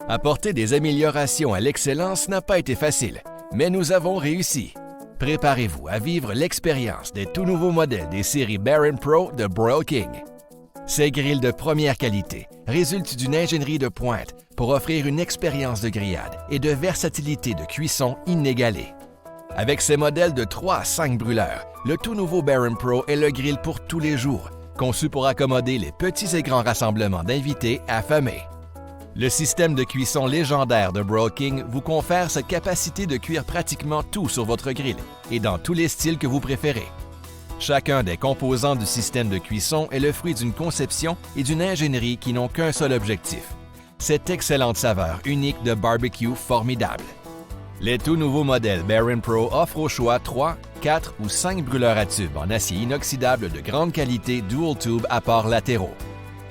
Apporter des améliorations à l'excellence n'a pas été facile, mais nous avons réussi. Préparez-vous à vivre l'expérience des tout nouveaux modèles des séries Baron Pro de Broil King. Ces grilles de première qualité résultent d'une ingénierie de pointe pour offrir une expérience de grillade et de versatilité de cuisson inégalée. Avec ses modèles de 3 à 5 brûleurs, le tout nouveau Baron Pro est le grill pour tous les jours, conçu pour accommoder les petits et grands rassemblements d'invités affamés. Le système de cuisson légendaire de Broil King vous confère cette capacité de cuire pratiquement tout sur votre grill et dans tous les styles que vous préférez. Chacun des composants du système de cuisson est le fruit d'une conception et d'une ingénierie qui n'ont qu'un seul objectif: cette excellente saveur unique de barbecue formidable. Les tout nouveaux modèles Baron Pro offrent au choix 3, 4 ou 5 brûleurs à tubes en acier inoxydable de grande qualité dual tube à pores latéraux.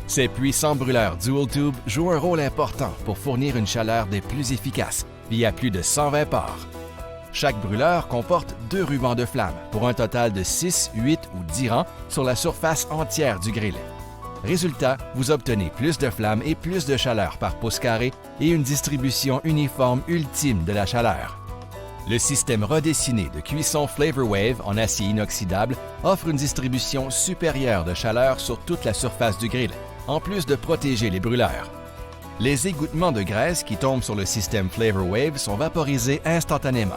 Ces puissants brûleurs dual tube jouent un rôle important pour fournir une chaleur des plus efficaces via plus de 120 pores. Chaque brûleur comporte 2 rubans de flamme pour un total de 6, 8 ou 10 rangs sur la surface entière du grill. Résultat, vous obtenez plus de flammes et plus de chaleur par pouce carré et une distribution uniforme ultime de la chaleur. Le système redessiné de cuisson Flavor Wave en acier inoxydable offre une distribution supérieure de chaleur sur toute la surface du grill, en plus de protéger les brûleurs. Les égouttements de graisse qui tombent sur le système Flavor Wave sont vaporisés instantanément.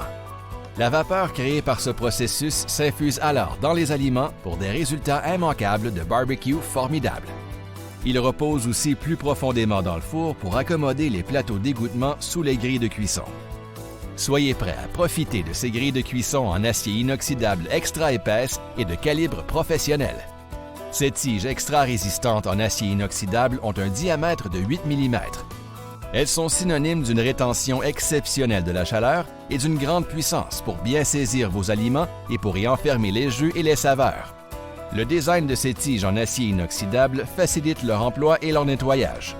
La vapeur créée par ce processus s'infuse alors dans les aliments pour des résultats immanquables de barbecue formidables. Il repose aussi plus profondément dans le four pour accommoder les plateaux d'égouttement sous les grilles de cuisson. Soyez prêts à profiter de ces grilles de cuisson en acier inoxydable extra épaisse et de calibre professionnel. Ces tiges extra résistantes en acier inoxydable ont un diamètre de 8 mm. Elles sont synonymes d'une rétention exceptionnelle de la chaleur et d'une grande puissance pour bien saisir vos aliments et pour y enfermer les jus et les saveurs. Le design de ces tiges en acier inoxydable facilite leur emploi et leur nettoyage.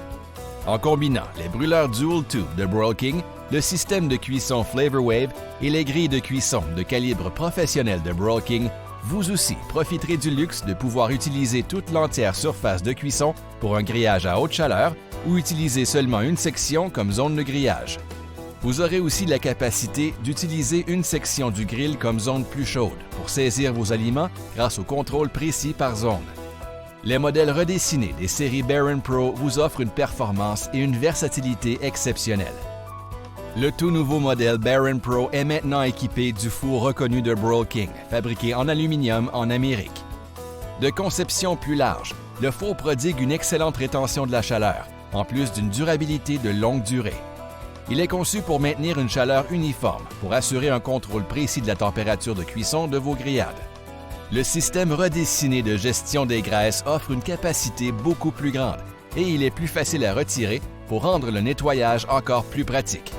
En combinant les brûleurs Dual Tube de Broil King, le système de cuisson Flavor Wave et les grilles de cuisson de calibre professionnel de Broil King, vous aussi profiterez du luxe de pouvoir utiliser toute l'entière surface de cuisson pour un grillage à haute chaleur ou utiliser seulement une section comme zone de grillage. Vous aurez aussi la capacité d'utiliser une section du grill comme zone plus chaude pour saisir vos aliments grâce au contrôle précis par zone. Les modèles redessinés des séries Baron Pro vous offrent une performance et une versatilité exceptionnelles. Le tout nouveau modèle Baron Pro est maintenant équipé du four reconnu de Broil King, fabriqué en aluminium en Amérique. De conception plus large, le four prodigue une excellente rétention de la chaleur, en plus d'une durabilité de longue durée. Il est conçu pour maintenir une chaleur uniforme, pour assurer un contrôle précis de la température de cuisson de vos grillades. Le système redessiné de gestion des graisses offre une capacité beaucoup plus grande et il est plus facile à retirer pour rendre le nettoyage encore plus pratique.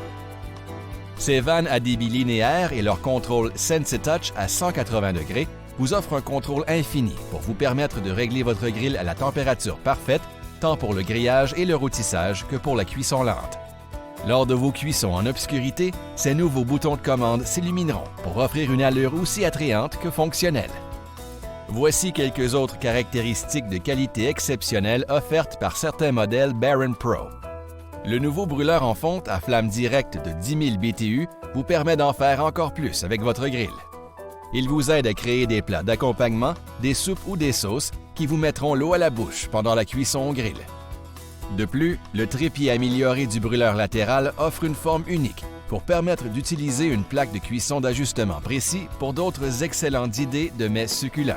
Ces vannes à débit linéaire et leur contrôle SensiTouch à 180 degrés vous offrent un contrôle infini pour vous permettre de régler votre grill à la température parfaite, tant pour le grillage et le rôtissage que pour la cuisson lente. Lors de vos cuissons en obscurité, ces nouveaux boutons de commande s'illumineront pour offrir une allure aussi attrayante que fonctionnelle. Voici quelques autres caractéristiques de qualité exceptionnelle offertes par certains modèles Baron Pro. Le nouveau brûleur en fonte à flamme directe de 10 000 BTU vous permet d'en faire encore plus avec votre grill. Il vous aide à créer des plats d'accompagnement, des soupes ou des sauces qui vous mettront l'eau à la bouche pendant la cuisson au grill. De plus, le trépied amélioré du brûleur latéral offre une forme unique pour permettre d'utiliser une plaque de cuisson d'ajustement précis pour d'autres excellentes idées de mets succulents.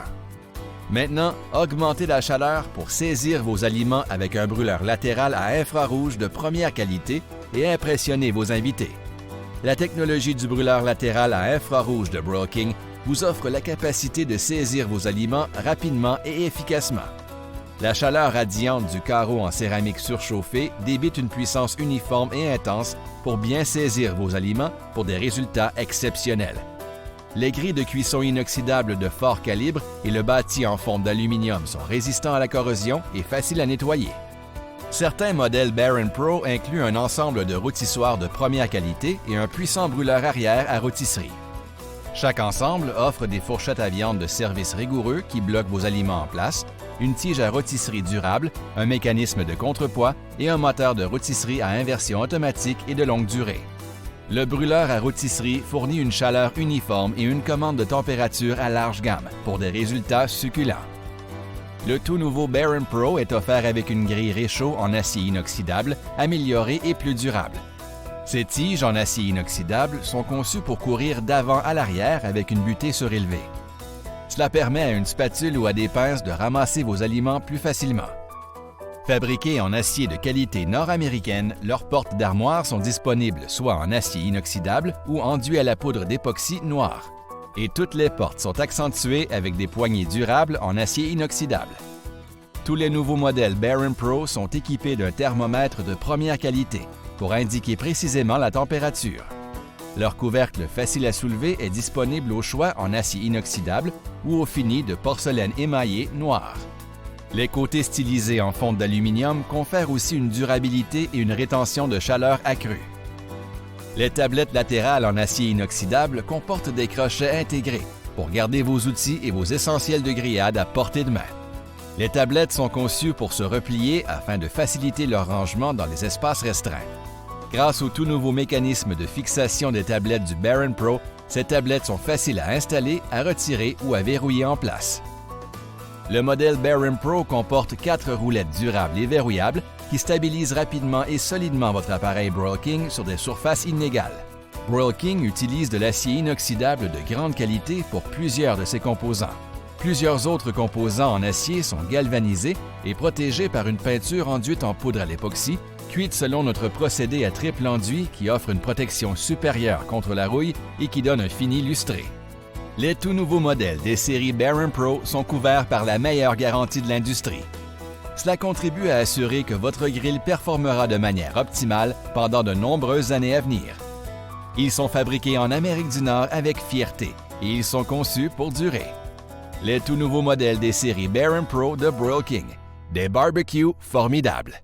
Maintenant, augmentez la chaleur pour saisir vos aliments avec un brûleur latéral à infrarouge de première qualité et impressionner vos invités. La technologie du brûleur latéral à infrarouge de Broil King vous offre la capacité de saisir vos aliments rapidement et efficacement. La chaleur radiante du carreau en céramique surchauffée débite une puissance uniforme et intense pour bien saisir vos aliments pour des résultats exceptionnels. Les grilles de cuisson inoxydables de fort calibre et le bâti en fonte d'aluminium sont résistants à la corrosion et faciles à nettoyer. Certains modèles Baron Pro incluent un ensemble de rôtissoirs de première qualité et un puissant brûleur arrière à rôtisserie. Chaque ensemble offre des fourchettes à viande de service rigoureux qui bloquent vos aliments en place, une tige à rôtisserie durable, un mécanisme de contrepoids et un moteur de rôtisserie à inversion automatique et de longue durée. Le brûleur à rôtisserie fournit une chaleur uniforme et une commande de température à large gamme pour des résultats succulents. Le tout nouveau Baron Pro est offert avec une grille réchaud en acier inoxydable, améliorée et plus durable. Ces tiges en acier inoxydable sont conçues pour courir d'avant à l'arrière avec une butée surélevée. Cela permet à une spatule ou à des pinces de ramasser vos aliments plus facilement. Fabriquées en acier de qualité nord-américaine, leurs portes d'armoire sont disponibles soit en acier inoxydable ou enduit à la poudre d'époxy noire. Et toutes les portes sont accentuées avec des poignées durables en acier inoxydable. Tous les nouveaux modèles Baron Pro sont équipés d'un thermomètre de première qualité pour indiquer précisément la température. Leur couvercle facile à soulever est disponible au choix en acier inoxydable ou au fini de porcelaine émaillée noire. Les côtés stylisés en fonte d'aluminium confèrent aussi une durabilité et une rétention de chaleur accrue. Les tablettes latérales en acier inoxydable comportent des crochets intégrés pour garder vos outils et vos essentiels de grillade à portée de main. Les tablettes sont conçues pour se replier afin de faciliter leur rangement dans les espaces restreints. Grâce au tout nouveau mécanisme de fixation des tablettes du Baron Pro, ces tablettes sont faciles à installer, à retirer ou à verrouiller en place. Le modèle Baron Pro comporte 4 roulettes durables et verrouillables qui stabilisent rapidement et solidement votre appareil Broil King sur des surfaces inégales. Broil King utilise de l'acier inoxydable de grande qualité pour plusieurs de ses composants. Plusieurs autres composants en acier sont galvanisés et protégés par une peinture enduite en poudre à l'époxy, cuite selon notre procédé à triple enduit qui offre une protection supérieure contre la rouille et qui donne un fini lustré. Les tout nouveaux modèles des séries Baron Pro sont couverts par la meilleure garantie de l'industrie. Cela contribue à assurer que votre grill performera de manière optimale pendant de nombreuses années à venir. Ils sont fabriqués en Amérique du Nord avec fierté et ils sont conçus pour durer. Les tout nouveaux modèles des séries Baron Pro de Broil King, des barbecues formidables.